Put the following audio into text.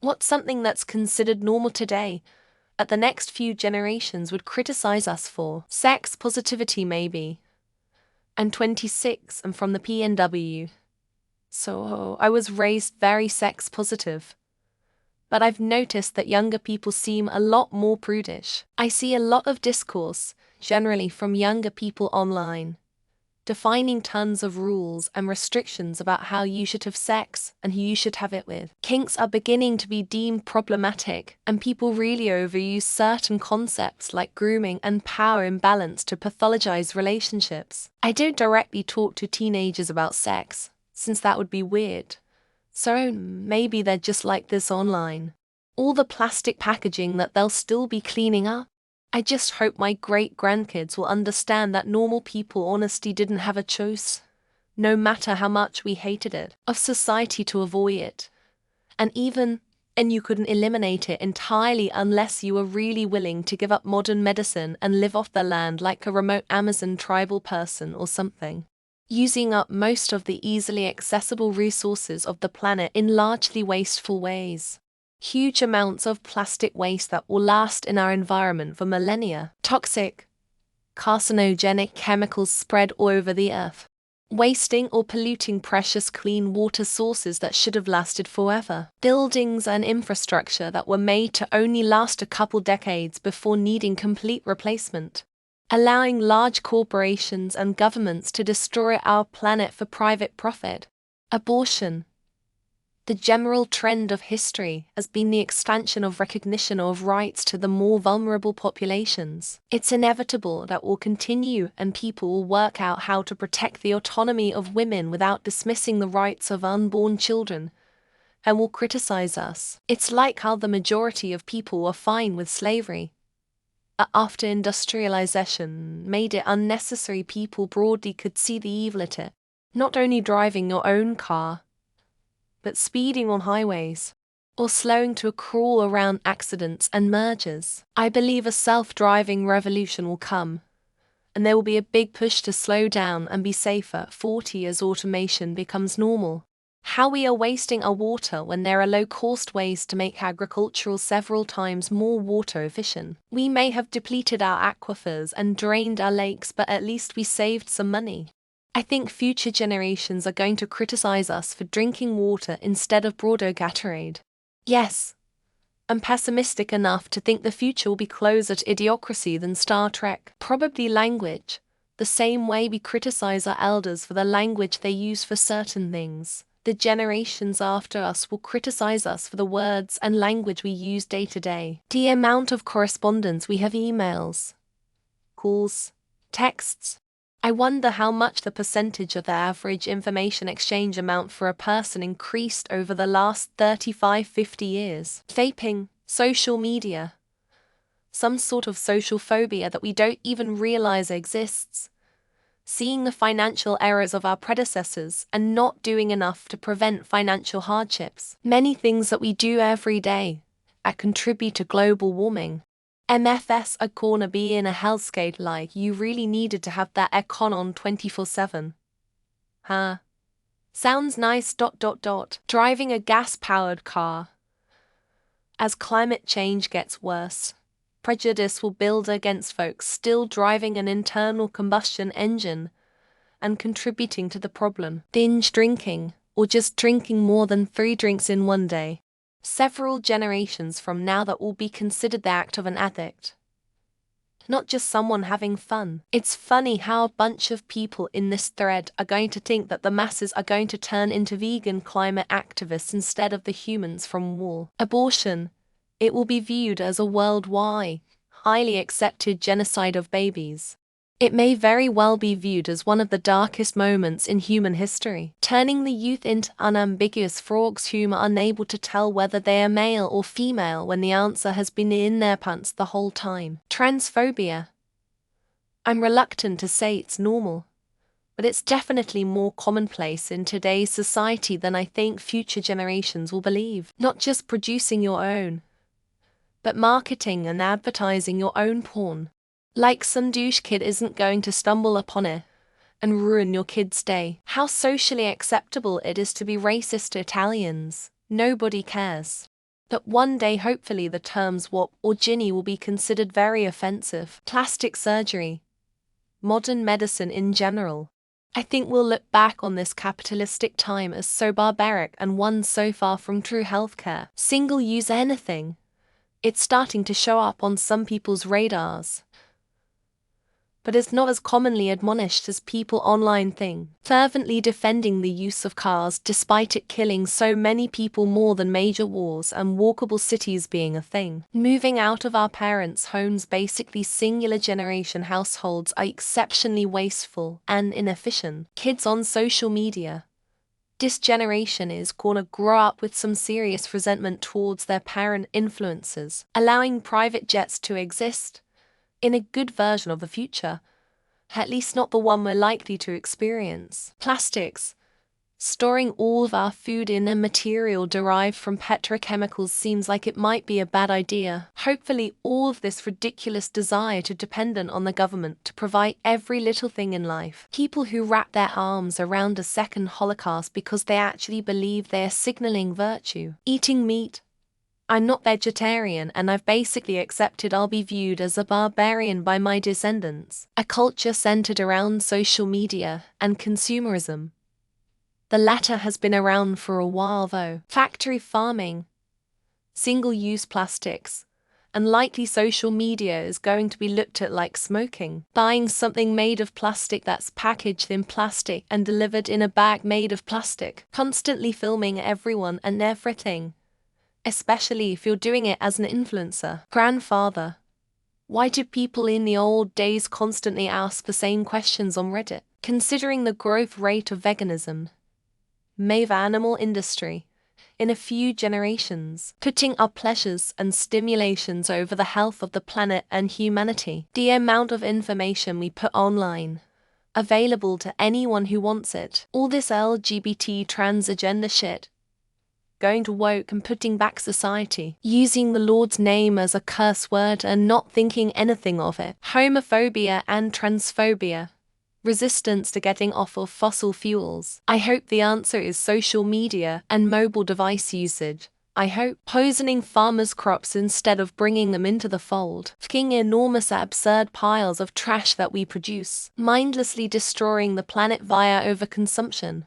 What's something that's considered normal today that the next few generations would criticize us for? Sex positivity, maybe. I'm 26 and from the PNW. So I was raised very sex positive. But I've noticed that younger people seem a lot more prudish. I see a lot of discourse, generally from younger people online, defining tons of rules and restrictions about how you should have sex and who you should have it with. Kinks are beginning to be deemed problematic, and people really overuse certain concepts like grooming and power imbalance to pathologize relationships. I don't directly talk to teenagers about sex, since that would be weird. So maybe they're just like this online. All the plastic packaging that they'll still be cleaning up. I just hope my great-grandkids will understand that normal people honestly didn't have a choice, no matter how much we hated it, of society to avoid it. And you couldn't eliminate it entirely unless you were really willing to give up modern medicine and live off the land like a remote Amazon tribal person or something. Using up most of the easily accessible resources of the planet in largely wasteful ways. Huge amounts of plastic waste that will last in our environment for millennia. Toxic, carcinogenic chemicals spread all over the earth. Wasting or polluting precious clean water sources that should have lasted forever. Buildings and infrastructure that were made to only last a couple decades before needing complete replacement. Allowing large corporations and governments to destroy our planet for private profit. Abortion. The general trend of history has been the expansion of recognition of rights to the more vulnerable populations. It's inevitable that will continue, and people will work out how to protect the autonomy of women without dismissing the rights of unborn children, and will criticize us. It's like how the majority of people were fine with slavery. After industrialization made it unnecessary, people broadly could see the evil at it. Not only driving your own car, but speeding on highways, or slowing to a crawl around accidents and mergers. I believe a self-driving revolution will come, and there will be a big push to slow down and be safer 40 as automation becomes normal. How we are wasting our water when there are low-cost ways to make agricultural several times more water efficient. We may have depleted our aquifers and drained our lakes, but at least we saved some money. I think future generations are going to criticize us for drinking water instead of Bordeaux Gatorade. Yes, I'm pessimistic enough to think the future will be closer to idiocracy than Star Trek. Probably language, the same way we criticize our elders for the language they use for certain things. The generations after us will criticize us for the words and language we use day to day. The amount of correspondence we have, emails, calls, texts. I wonder how much the percentage of the average information exchange amount for a person increased over the last 35-50 years. Vaping, social media, some sort of social phobia that we don't even realize exists. Seeing the financial errors of our predecessors and not doing enough to prevent financial hardships. Many things that we do every day contribute to global warming. MFS are gonna be in a hellscape like you really needed to have that aircon on 24/7. Huh? Sounds nice. Driving a gas-powered car. As climate change gets worse, prejudice will build against folks still driving an internal combustion engine and contributing to the problem. Binge drinking, or just drinking more than 3 drinks in one day. Several generations from now that will be considered the act of an addict. Not just someone having fun. It's funny how a bunch of people in this thread are going to think that the masses are going to turn into vegan climate activists instead of the humans from Wall. Abortion. It will be viewed as a worldwide, highly accepted genocide of babies. It may very well be viewed as one of the darkest moments in human history, turning the youth into unambiguous frogs whom are unable to tell whether they are male or female when the answer has been in their pants the whole time. Transphobia. I'm reluctant to say it's normal, but it's definitely more commonplace in today's society than I think future generations will believe. Not just producing your own, but marketing and advertising your own porn. Like some douche kid isn't going to stumble upon it and ruin your kid's day. How socially acceptable it is to be racist to Italians. Nobody cares. But one day hopefully the terms WAP or Ginny will be considered very offensive. Plastic surgery. Modern medicine in general. I think we'll look back on this capitalistic time as so barbaric and one so far from true healthcare. Single-use anything. It's starting to show up on some people's radars, but it's not as commonly admonished as people online think. Fervently defending the use of cars despite it killing so many people more than major wars and walkable cities being a thing. Moving out of our parents' homes, basically singular generation households are exceptionally wasteful and inefficient. Kids on social media. This generation is gonna grow up with some serious resentment towards their parent influences, allowing private jets to exist in a good version of the future, at least not the one we're likely to experience. Plastics. Storing all of our food in a material derived from petrochemicals seems like it might be a bad idea. Hopefully all of this ridiculous desire to dependent on the government to provide every little thing in life. People who wrap their arms around a second Holocaust because they actually believe they are signaling virtue. Eating meat. I'm not vegetarian and I've basically accepted I'll be viewed as a barbarian by my descendants. A culture centered around social media and consumerism. The latter has been around for a while though. Factory farming, single-use plastics, and likely social media is going to be looked at like smoking. Buying something made of plastic that's packaged in plastic and delivered in a bag made of plastic. Constantly filming everyone and everything, especially if you're doing it as an influencer. Grandfather. Why did people in the old days constantly ask the same questions on Reddit? Considering the growth rate of veganism, may the animal industry, in a few generations, putting our pleasures and stimulations over the health of the planet and humanity. The amount of information we put online, available to anyone who wants it. All this LGBT trans agenda shit. Going to woke and putting back society. Using the Lord's name as a curse word and not thinking anything of it. Homophobia and transphobia. Resistance to getting off of fossil fuels. I hope the answer is social media and mobile device usage. I hope poisoning farmers' crops instead of bringing them into the fold. Fucking enormous absurd piles of trash that we produce. Mindlessly destroying the planet via overconsumption.